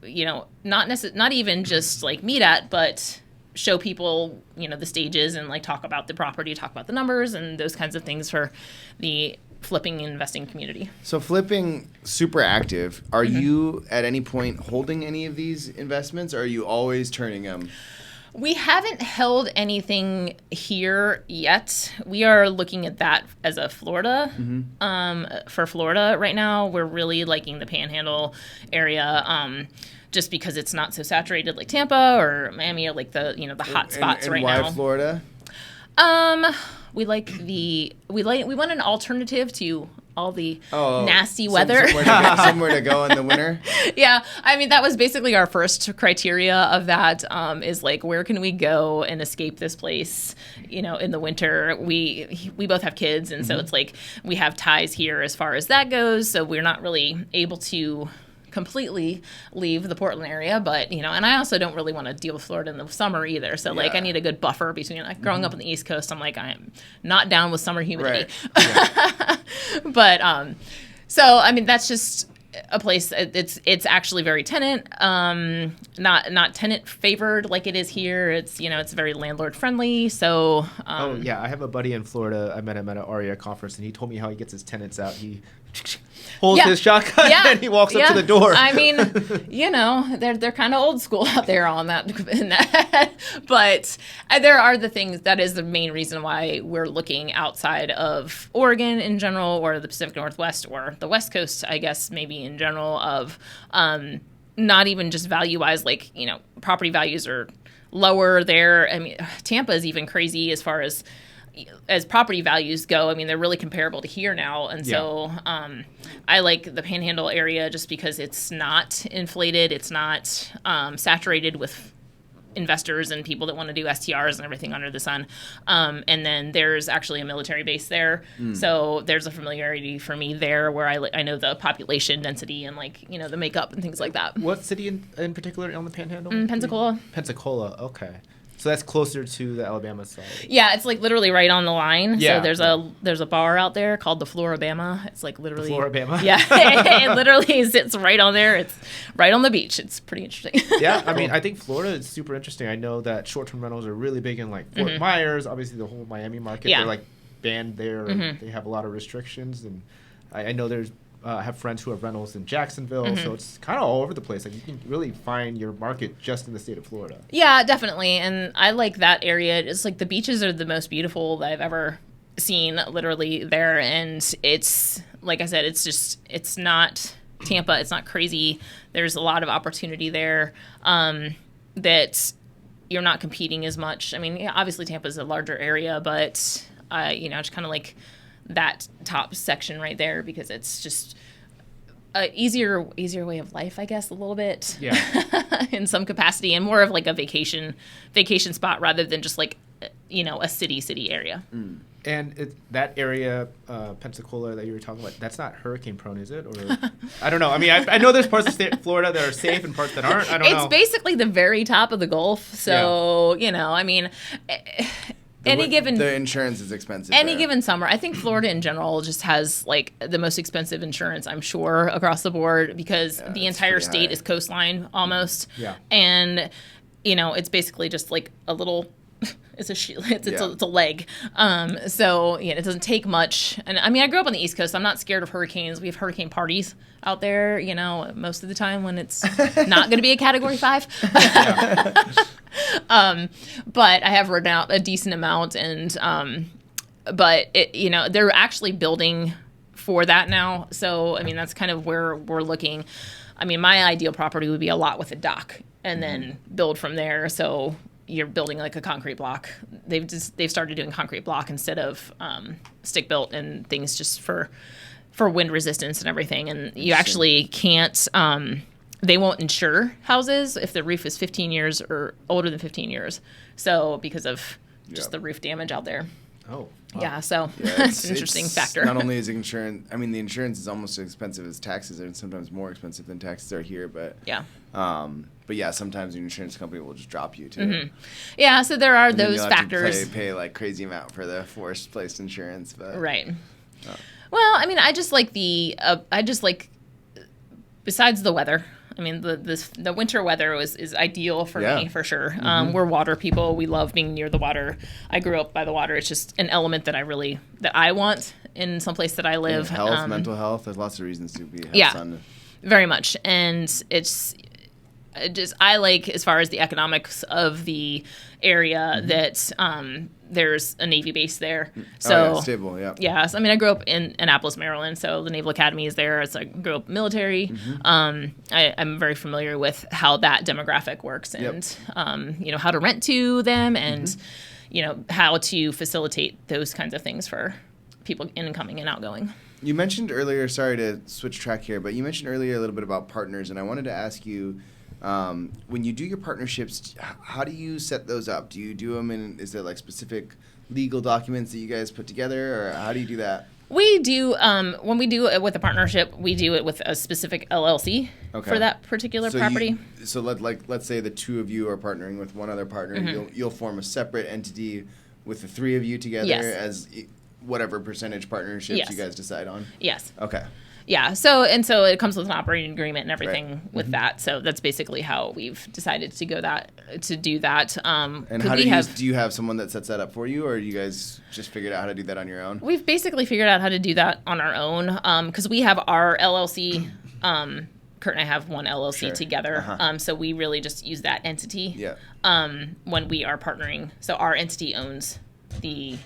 not even just meet at, but show people, the stages and talk about the property, talk about the numbers and those kinds of things for the flipping and investing community. So flipping, super active. Are you at any point holding any of these investments, or are you always turning them? We haven't held anything here yet. We are looking at that as a Florida. For Florida right now, we're really liking the Panhandle area, just because it's not so saturated like Tampa or Miami, or the hot spots right now. And why Florida? We want an alternative to all the nasty weather. Somewhere to go in the winter. Yeah, I mean, that was basically our first criteria of that, is where can we go and escape this place, in the winter. We both have kids, and so it's we have ties here as far as that goes, so we're not really able to completely leave the Portland area, but and I also don't really want to deal with Florida in the summer either, so I need a good buffer between growing up on the East Coast. I'm I'm not down with summer humidity. Right. But so I mean, that's just a place. It's actually very tenant not tenant favored like it is here. It's it's very landlord friendly. So I have a buddy in Florida. I met him at an ARIA conference, and he told me how he gets his tenants out. He holds his shotgun and he walks up to the door. I mean, they're kind of old school out there on that. But there are the things that is the main reason why we're looking outside of Oregon in general, or the Pacific Northwest, or the West Coast, I guess, maybe in general, of not even just value-wise, property values are lower there. I mean, Tampa is even crazy as far as property values go. I mean, they're really comparable to here now. And so I like the Panhandle area just because it's not inflated. It's not saturated with investors and people that want to do STRs and everything under the sun. And then there's actually a military base there. So there's a familiarity for me there where I know the population density and the makeup and things like that. What city in particular on the Panhandle? Pensacola. Pensacola, okay. So that's closer to the Alabama side. Yeah, it's literally right on the line. Yeah. So there's a bar out there called the Florabama. It's literally... The Florabama? Yeah. It literally sits right on there. It's right on the beach. It's pretty interesting. Yeah, I mean, I think Florida is super interesting. I know that short-term rentals are really big in Fort Myers. Obviously, the whole Miami market, they're banned there. They have a lot of restrictions. And I know there's... I have friends who have rentals in Jacksonville, so it's kind of all over the place. You can really find your market just in the state of Florida. Yeah, definitely. And I like that area. It's the beaches are the most beautiful that I've ever seen, literally there. And it's, like I said, it's not Tampa. It's not crazy. There's a lot of opportunity there that you're not competing as much. I mean, obviously Tampa's a larger area, but, just kind of that top section right there, because it's just a easier way of life, I guess, a little bit. Yeah. In some capacity, and more of like a vacation spot rather than just like, a city area. And that area, Pensacola, that you were talking about, that's not hurricane prone, is it? Or I don't know. I mean, I know there's parts of Florida that are safe and parts that aren't. I don't know. It's basically the very top of the Gulf. So, I mean, the insurance is expensive. Given summer, I think Florida in general just has like the most expensive insurance, I'm sure, across the board because the entire state is coastline almost. Yeah. And, it's basically just like a little... It's a leg. So it doesn't take much. And I mean, I grew up on the East Coast. So I'm not scared of hurricanes. We have hurricane parties out there, most of the time when it's not going to be a Category 5. But I have ridden out a decent amount, and but they're actually building for that now. So I mean, that's kind of where we're looking. I mean, my ideal property would be a lot with a dock, and then build from there. So you're building like a concrete block. They've started doing concrete block instead of stick built and things just for wind resistance and everything. And you actually can't. They won't insure houses if the roof is 15 years or older than 15 years. So because of just the roof damage out there. Oh. Wow. Yeah, so it's an interesting factor. Not only is insurance, I mean, the insurance is almost as expensive as taxes, and sometimes more expensive than taxes are here. But sometimes the insurance company will just drop you too. Mm-hmm. Yeah, so there are and those factors. To pay like crazy amount for the forced placed insurance, but right. Well, I mean, I just like besides the weather. I mean, the winter weather is ideal for me, for sure. We're water people. We love being near the water. I grew up by the water. It's just an element that I want in some place that I live. Health, mental health. There's lots of reasons to have sun. Very much. And I like, as far as the economics of the area, that there's a Navy base there. So stable, yeah. Yeah. So, I mean, I grew up in Annapolis, Maryland, so the Naval Academy is there. So I grew up military. I'm very familiar with how that demographic works and, how to rent to them and, how to facilitate those kinds of things for people incoming and outgoing. You mentioned earlier, sorry to switch track here, but you mentioned earlier a little bit about partners, and I wanted to ask you, when you do your partnerships, how do you set those up? Do you do them in, is there like specific legal documents that you guys put together, or how do you do that? We do, when we do it with a partnership, we do it with a specific LLC for that particular property. Let's say the two of you are partnering with one other partner, you'll form a separate entity with the three of you together as whatever percentage partnerships you guys decide on? Yes. Okay. Yeah, so it comes with an operating agreement and everything with that. So that's basically how we've decided to do that. And how do you have someone that sets that up for you, or you guys just figured out how to do that on your own? We've basically figured out how to do that on our own because we have our LLC. Kurt and I have one LLC together, so we really just use that entity when we are partnering. So our entity owns the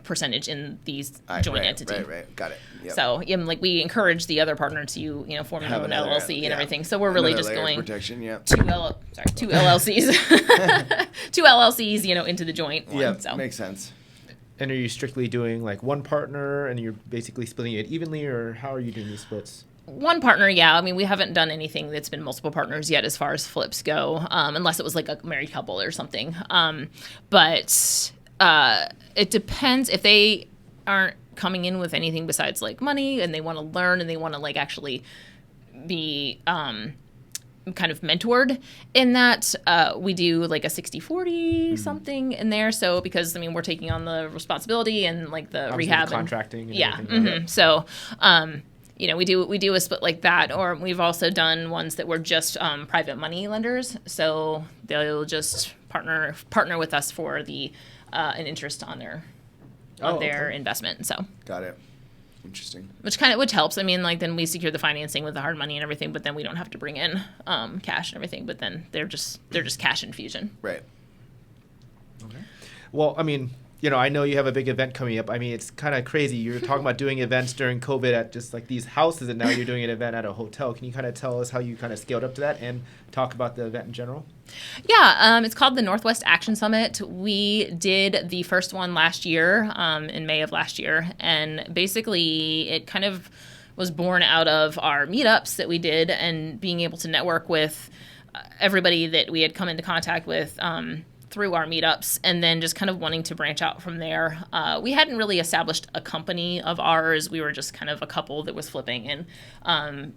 percentage in these joint entity. Right. Got it. Yep. So, we encourage the other partner to, form their own LLC and everything. So we're really just going protection, two LLCs, two LLCs, into the joint one. Yeah, so. Makes sense. And are you strictly doing like one partner and you're basically splitting it evenly, or how are you doing these splits? One partner, yeah. I mean, we haven't done anything that's been multiple partners yet as far as flips go, unless it was like a married couple or something. But it depends if they aren't coming in with anything besides like money and they want to learn and they want to like actually be kind of mentored in that. We do like a 60-40 something in there. So because we're taking on the responsibility and like the obviously rehab the contracting and everything. So we do a split like that, or we've also done ones that were just private money lenders. So they'll just partner with us for the an interest on their investment. So got it. Interesting. Which helps. Then we secure the financing with the hard money and everything, but then we don't have to bring in cash and everything. But then they're just cash infusion. Right. Okay. Well, I know you have a big event coming up. It's kind of crazy. You're talking about doing events during COVID at just like these houses, and now you're doing an event at a hotel. Can you kind of tell us how you kind of scaled up to that and talk about the event in general? Yeah, it's called the Northwest Action Summit. We did the first one last year, in May of last year, and basically it kind of was born out of our meetups that we did and being able to network with everybody that we had come into contact with through our meetups, and then just kind of wanting to branch out from there. We hadn't really established a company of ours. We were just kind of a couple that was flipping. And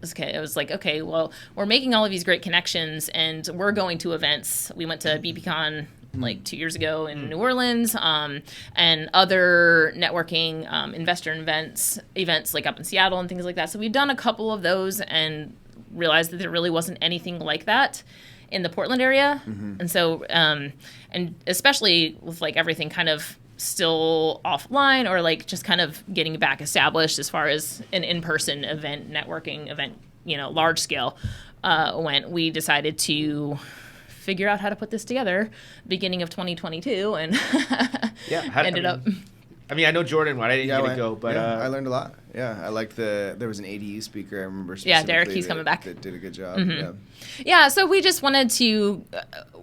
it was like, okay, well, we're making all of these great connections and we're going to events. We went to BPCon like 2 years ago in New Orleans, and other networking investor events like up in Seattle and things like that. So we've done a couple of those and realized that there really wasn't anything like that in the Portland area. And so, and especially with like everything kind of still offline or like just kind of getting back established as far as an in-person event, networking event, large scale, went, we decided to figure out how to put this together beginning of 2022 and ended up. I mean, I know Jordan went. I didn't get to go, but I learned a lot. Yeah, I liked there was an ADU speaker. I remember specifically. Yeah, Derek, he's coming back. That did a good job. Yeah, so we just wanted to.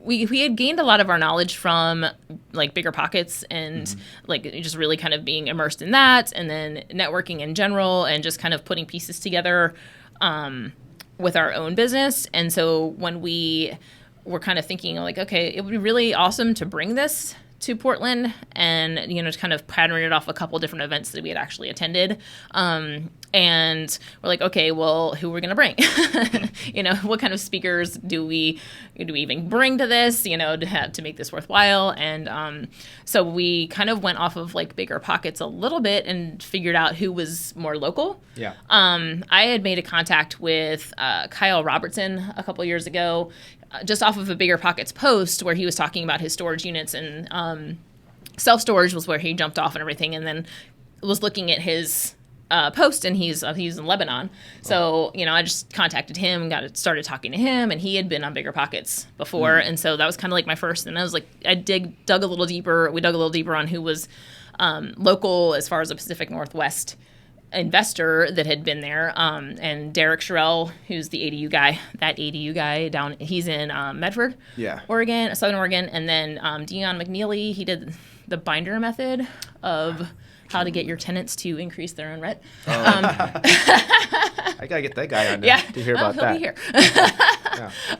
We had gained a lot of our knowledge from like Bigger Pockets and like just really kind of being immersed in that, and then networking in general, and just kind of putting pieces together with our own business. And so when we were kind of thinking like, okay, it would be really awesome to bring this to Portland and, to kind of pattern it off a couple different events that we had actually attended. And we're like, okay, well, who are we going to bring? What kind of speakers do we even bring to this, to make this worthwhile? And so we kind of went off of like Bigger Pockets a little bit and figured out who was more local. Yeah. I had made a contact with Kyle Robertson a couple years ago, just off of a Bigger Pockets post where he was talking about his storage units, and self-storage was where he jumped off and everything, and then was looking at his post, and he's in Lebanon. So, I just contacted him, started talking to him, and he had been on Bigger Pockets before. And so that was kind of like my first, and I was like, we dug a little deeper on who was local as far as the Pacific Northwest investor that had been there, and Derek Sherrill, who's the ADU guy down, he's in Medford, Oregon, Southern Oregon, and then Dion McNeely, he did the binder method of how to get your tenants to increase their own rent. I gotta get that guy on to hear about that. He'll be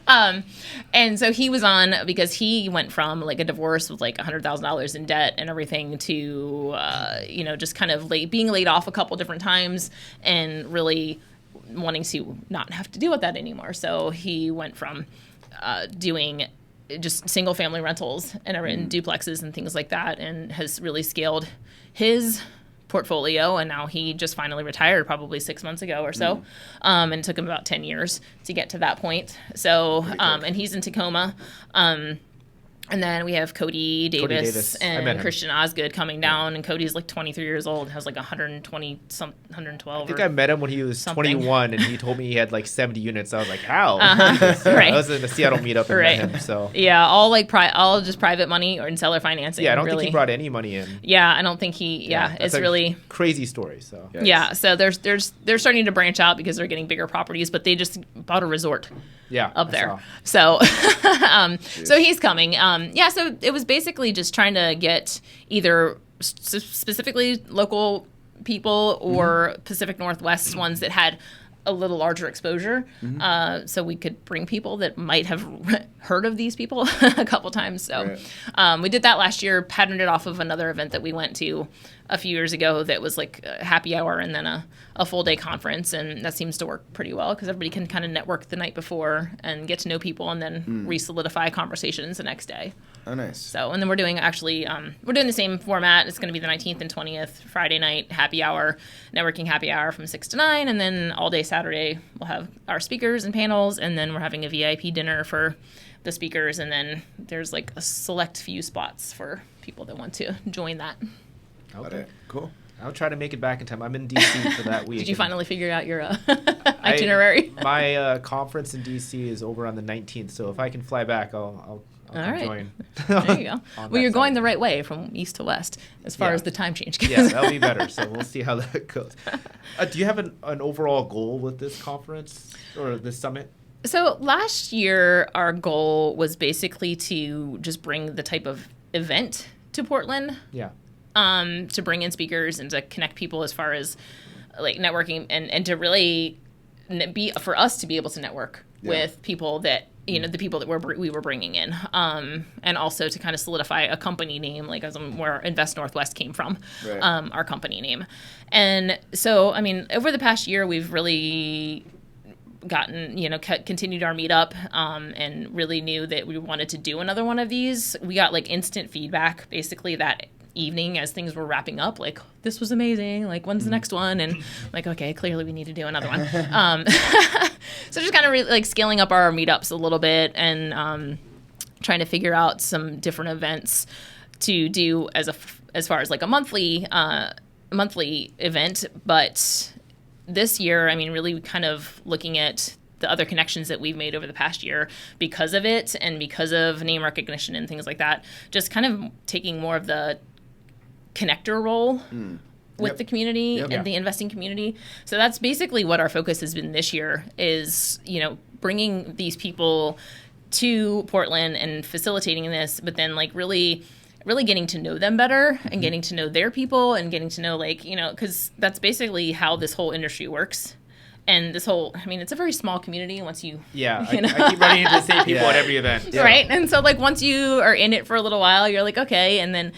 here. And so he was on because he went from like a divorce with like $100,000 in debt and everything to, just kind of being laid off a couple different times and really wanting to not have to deal with that anymore. So he went from doing just single family rentals and duplexes and things like that, and has really scaled his portfolio, and now he just finally retired probably 6 months ago or so, and it took him about 10 years to get to that point. So and he's in Tacoma, and then we have Cody Davis and Christian Osgood coming down, and Cody's like 23 years old, has like 112. I think I met him when he was 21, and he told me he had like 70 units. I was like, how? Right. I was in the Seattle meetup and met him. So yeah, all just private money or in seller financing. Yeah, I don't think he brought any money in. Yeah, I don't think he. Yeah, it's really crazy story. So so they're starting to branch out because they're getting bigger properties, but they just bought a resort. Up there. So so he's coming. So it was basically just trying to get either specifically local people or Pacific Northwest ones that had a little larger exposure, so we could bring people that might have heard of these people a couple times. So we did that last year, patterned it off of another event that we went to a few years ago that was like a happy hour and then a full day conference, and that seems to work pretty well because everybody can kind of network the night before and get to know people and then re-solidify conversations the next day. Oh, nice. So, and then we're doing the same format. It's going to be the 19th and 20th, Friday night happy hour, networking happy hour from 6 to 9, and then all day Saturday we'll have our speakers and panels, and then we're having a VIP dinner for the speakers, and then there's like a select few spots for people that want to join that. Okay. Cool. I'll try to make it back in time. I'm in DC for that week. Did you finally figure out your itinerary? My conference in DC is over on the 19th, so if I can fly back, I'll come join. There you go. Well, you're going the right way from east to west as far as the time change goes. Yeah, that'll be better. So we'll see how that goes. Do you have an overall goal with this conference or this summit? So last year, our goal was basically to just bring the type of event to Portland. Yeah. To bring in speakers and to connect people as far as like networking and to really be for us to be able to network with people that the people that we were bringing in, and also to kind of solidify a company name, like as where Invest Northwest came from, our company name. And so, I mean, over the past year, we've really gotten, continued our meetup, and really knew that we wanted to do another one of these. We got like instant feedback basically that evening as things were wrapping up, like, this was amazing, like, when's the next one? And like, okay, clearly we need to do another one. So just kind of like scaling up our meetups a little bit and trying to figure out some different events to do as far as like a monthly event. But this year, I mean, really kind of looking at the other connections that we've made over the past year because of it and because of name recognition and things like that, just kind of taking more of the connector role with the community and the investing community. So that's basically what our focus has been this year is, bringing these people to Portland and facilitating this, but then like really getting to know them better and getting to know their people and getting to know like, because that's basically how this whole industry works. And this whole, I mean, it's a very small community once you... Yeah, I keep running into the same people at every event. Yeah. Right? And so, like, once you are in it for a little while, you're like, okay, and then...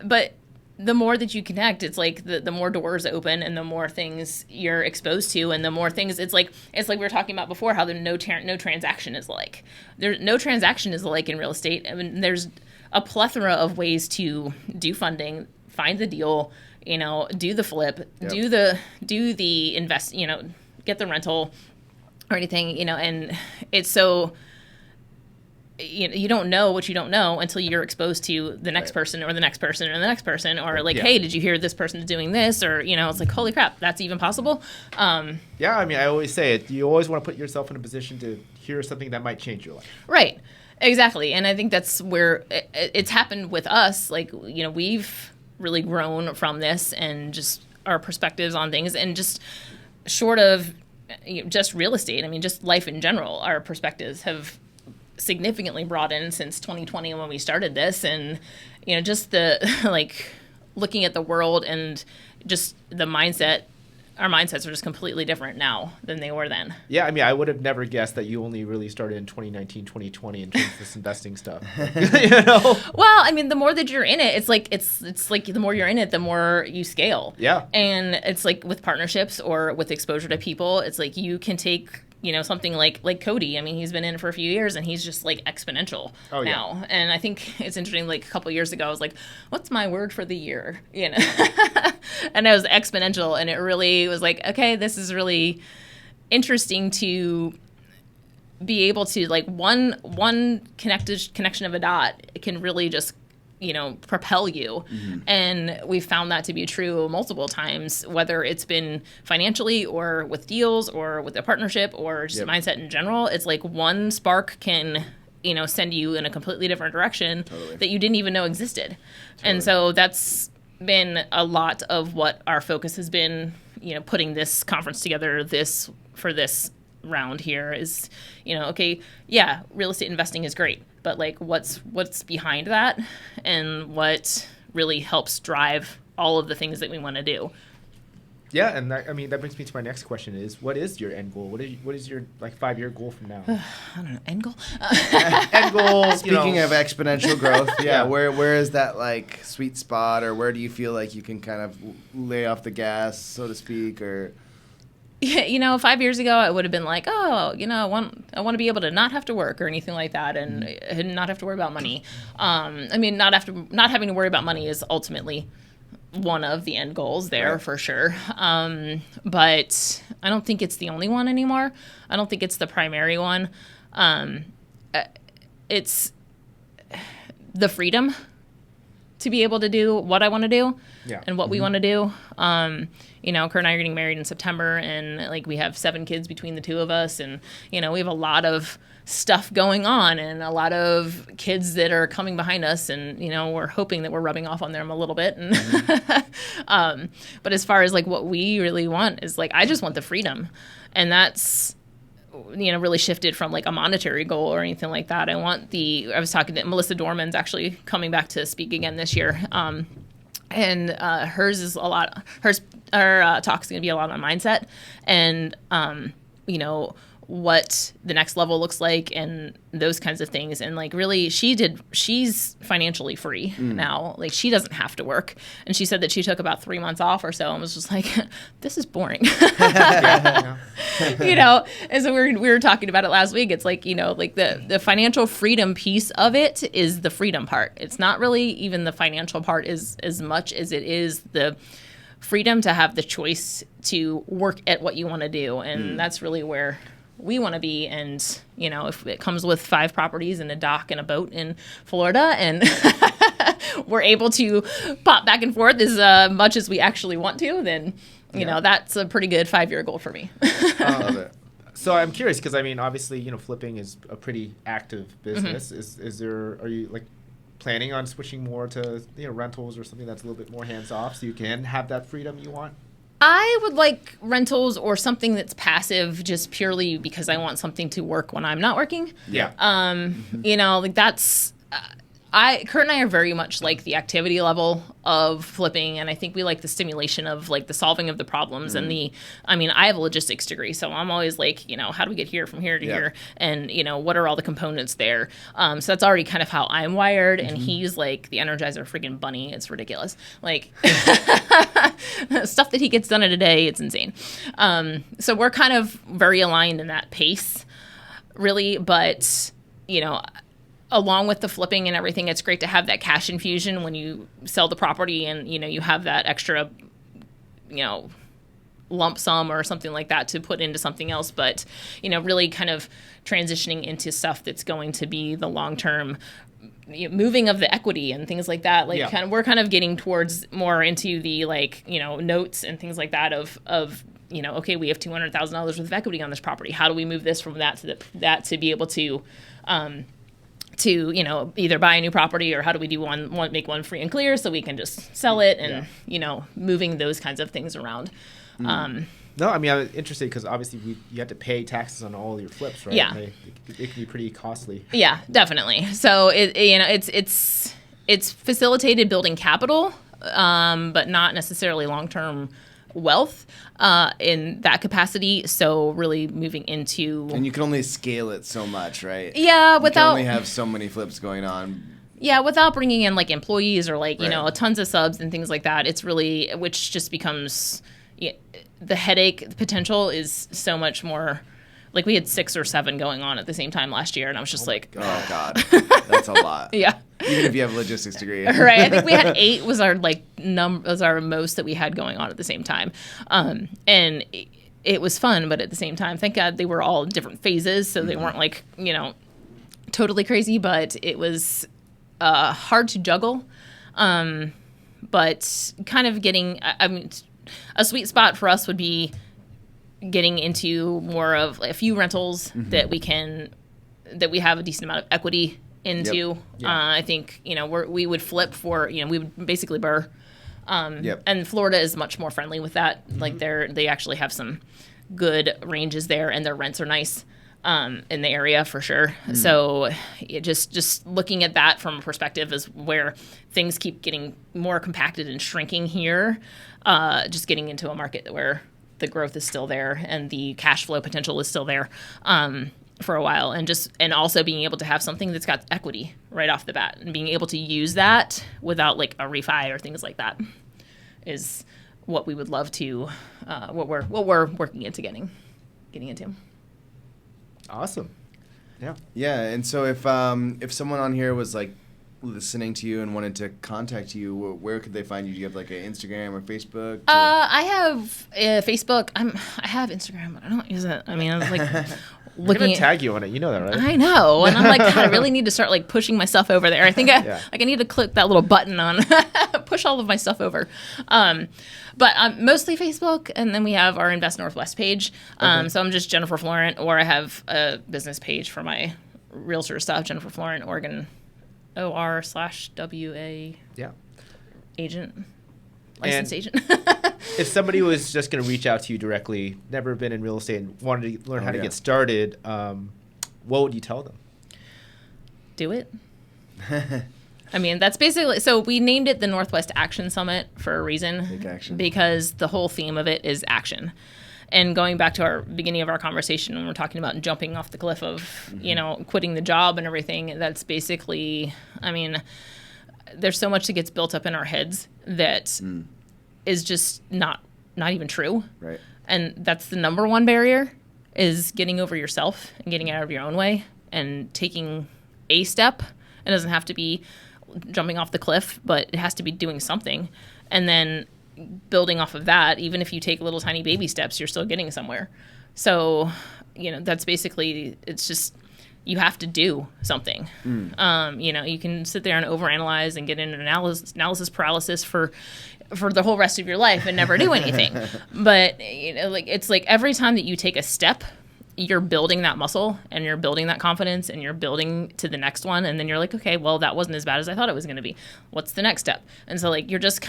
But the more that you connect, it's like the more doors open and the more things you're exposed to and the more things... It's like we were talking about before, how the no transaction is like. No transaction is like in real estate. I mean, there's a plethora of ways to do funding, find the deal, do the flip, do the invest, get the rental or anything, and it's so, you don't know what you don't know until you're exposed to the next person or the next person or the next person, or like, hey, did you hear this person's doing this? Or, it's like, holy crap, that's even possible. Yeah, I mean, I always say it. You always want to put yourself in a position to hear something that might change your life. Right. Exactly. And I think that's where it's happened with us. Like, we've really grown from this and just our perspectives on things and just short of just real estate, I mean, just life in general, our perspectives have significantly broadened since 2020 when we started this. And, just the, like, looking at the world and just the mindset, our mindsets are just completely different now than they were then. Yeah, I mean, I would have never guessed that you only really started in 2019, 2020 in terms of this investing stuff. Well, I mean, the more that you're in it, it's like the more you're in it, the more you scale. Yeah. And it's like with partnerships or with exposure to people, it's like you can take, something like Cody. I mean, he's been in it for a few years and he's just like exponential now. And I think it's interesting, like a couple of years ago, I was like, what's my word for the year? And it was exponential. And it really was like, okay, this is really interesting to be able to like one connection of a dot, it can really just propel you. And we've found that to be true multiple times, whether it's been financially or with deals or with a partnership or just mindset in general. It's like one spark can, send you in a completely different direction that you didn't even know existed. And so that's been a lot of what our focus has been, putting this conference together for this round here is, okay, yeah, real estate investing is great, but like what's behind that and what really helps drive all of the things that we want to do. Yeah, and that brings me to my next question is, what is your end goal? What is your like 5-year goal from now? I don't know, end goal? End goal. Speaking of exponential growth, where is that like sweet spot, or where do you feel like you can kind of lay off the gas, so to speak, or... Yeah, 5 years ago, I would have been like, I want to be able to not have to work or anything like that, and not have to worry about money. I mean, not having to worry about money is ultimately one of the end goals there for sure. But I don't think it's the only one anymore. I don't think it's the primary one. It's the freedom to be able to do what I want to do and what we want to do. Kurt and I are getting married in September, and like we have 7 kids between the two of us, and we have a lot of stuff going on and a lot of kids that are coming behind us, and we're hoping that we're rubbing off on them a little bit. And but as far as like what we really want is like, I just want the freedom, and that's really shifted from like a monetary goal or anything like that. I was talking to Melissa Dorman's actually coming back to speak again this year. And hers is a lot. Our talk's going to be a lot on mindset, and what the next level looks like, and those kinds of things. And like, really, she's financially free now. Like, she doesn't have to work. And she said that she took about 3 months off or so, and was just like, this is boring. And so we were talking about it last week. It's like, like the financial freedom piece of it is the freedom part. It's not really even the financial part as much as it is the freedom to have the choice to work at what you want to do. And that's really where we want to be. And, if it comes with 5 properties and a dock and a boat in Florida, and we're able to pop back and forth as much as we actually want to, then, that's a pretty good 5-year goal for me. I love it. So I'm curious, because obviously, flipping is a pretty active business. Are you like planning on switching more to rentals or something that's a little bit more hands off, so you can have that freedom you want? I would like rentals or something that's passive, just purely because I want something to work when I'm not working. Yeah. Like that's. Kurt and I are very much like the activity level of flipping, and I think we like the stimulation of like the solving of the problems and I have a logistics degree, so I'm always like, how do we get here from here to here, and what are all the components there? So that's already kind of how I'm wired, and he's like the Energizer freaking bunny. It's ridiculous, like stuff that he gets done in a day. It's insane. So we're kind of very aligned in that pace, really, but along with the flipping and everything, it's great to have that cash infusion when you sell the property, and you have that extra lump sum or something like that to put into something else. But really kind of transitioning into stuff that's going to be the long-term moving of the equity and things like that. Like we're kind of getting towards more into the notes and things like that of okay, we have $200,000 worth of equity on this property. How do we move this from that to that to be able to either buy a new property, or how do we do make one free and clear so we can just sell it, and moving those kinds of things around. No, I was interested because obviously you have to pay taxes on all your flips, right? Yeah, it can be pretty costly. Yeah, definitely. So it's facilitated building capital, but not necessarily long-term wealth in that capacity. So really moving into, and you can only scale it so much, right? Yeah, you can only have so many flips going on. Yeah, without bringing in like employees or like tons of subs and things like that. It's really, which just becomes the headache potential is so much more. Like we had 6 or 7 going on at the same time last year, and I was just like, oh god, that's a lot. Yeah, even if you have a logistics degree. Right. I think we had 8 was our was our most that we had going on at the same time, and it was fun, but at the same time, thank God they were all in different phases, so they weren't like totally crazy, but it was hard to juggle, but kind of getting. A sweet spot for us would be getting into more of a few rentals that we have a decent amount of equity into. I think we would flip for we would basically BRRRR, and Florida is much more friendly with that. Like they actually have some good ranges there, and their rents are nice in the area for sure. So just looking at that from a perspective is where things keep getting more compacted and shrinking here. Just getting into a market where the growth is still there and the cash flow potential is still there for a while, and also being able to have something that's got equity right off the bat and being able to use that without like a refi or things like that is what we would love to what we're working into getting into. Awesome. Yeah, and so if someone on here was like listening to you and wanted to contact you, where could they find you? Do you have like an Instagram or Facebook? I have Facebook. I have Instagram, but I don't use it. I was like I'm gonna tag you on it. You know that, right? I know, and I'm like, God, I really need to start like pushing my stuff over there. I think I need to click that little button on push all of my stuff over. But mostly Facebook, and then we have our Invest Northwest page. So I'm just Jennifer Florent, or I have a business page for my realtor stuff, Jennifer Florent, Oregon OR/WA agent, licensed agent. If somebody was just going to reach out to you directly, never been in real estate, and wanted to learn how to get started, what would you tell them? Do it. I mean, that's basically, so we named it the Northwest Action Summit for a reason. Take action. Because the whole theme of it is action. And going back to our beginning of our conversation when we're talking about jumping off the cliff of, you know, quitting the job and everything, that's basically, I mean, there's so much that gets built up in our heads that is just not even true. Right. And that's the number one barrier, is getting over yourself and getting out of your own way and taking a step. It doesn't have to be jumping off the cliff, but it has to be doing something. And then building off of that, even if you take little tiny baby steps, you're still getting somewhere. So, you know, that's basically, it's just, you have to do something. You know, you can sit there and overanalyze and get in analysis paralysis for the whole rest of your life and never do anything. But, you know, like, it's like every time that you take a step, you're building that muscle and you're building that confidence and you're building to the next one. And then you're like, okay, well, that wasn't as bad as I thought it was going to be. What's the next step? And so, like, you're just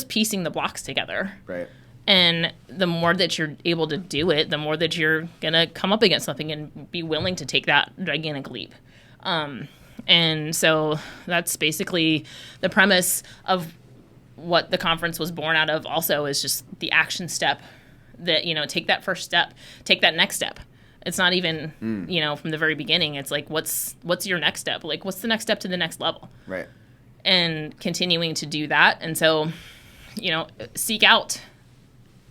piecing the blocks together. Right. And the more that you're able to do it, the more that you're going to come up against something and be willing to take that gigantic leap. And so that's basically the premise of what the conference was born out of also, is just the action step. That, you know, take that first step, take that next step. It's not even, you know, from the very beginning. It's like, what's your next step? Like, what's the next step to the next level? Right. And continuing to do that. And so, you know, seek out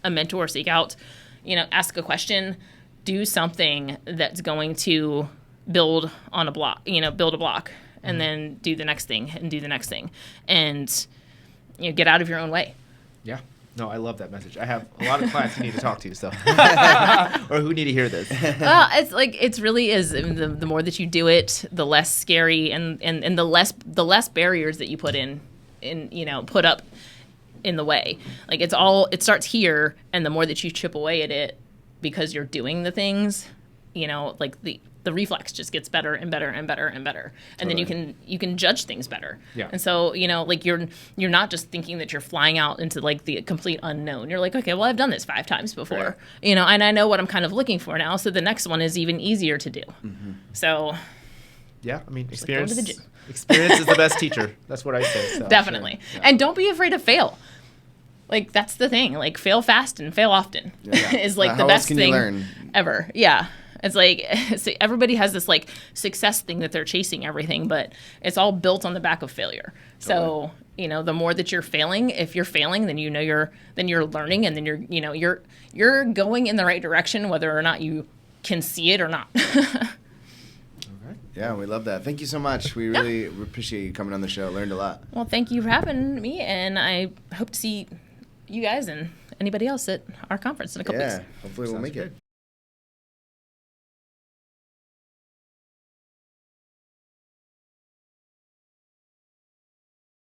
a mentor, seek out, you know, ask a question, do something that's going to build on a block, you know, build a block, and then do the next thing and do the next thing. And, you know, get out of your own way. Yeah. No, I love that message. I have a lot of clients who need to talk to you, so or who need to hear this. Well, it's like, it really is. I mean, the more that you do it, the less scary and the less barriers that you put you know, put up in the way. Like, it starts here, and the more that you chip away at it because you're doing the things, you know, like the reflex just gets better and better and better and better. And Totally. then you can judge things better. Yeah. And so, you know, like, you're not just thinking that you're flying out into, like, the complete unknown. You're like, okay, well, I've done this 5 times before, Right. you know, and I know what I'm kind of looking for now. So the next one is even easier to do. So Yeah, I mean, like going experience to the gym. experience is the best teacher. That's what I say. So. Definitely. Yeah. And don't be afraid to fail. Like, that's the thing. Like, fail fast and fail often is, like, the How best else can you thing learn? ever. Yeah. It's like, so everybody has this, like, success thing that they're chasing everything, but it's all built on the back of failure. So, you know, the more that you're failing, if you're failing, then you're learning, and then you're going in the right direction, whether or not you can see it or not. Yeah, we love that. Thank you so much. We really appreciate you coming on the show. Learned a lot. Well, thank you for having me, and I hope to see you guys and anybody else at our conference in a couple weeks. Yeah, hopefully we'll Sounds make good. it.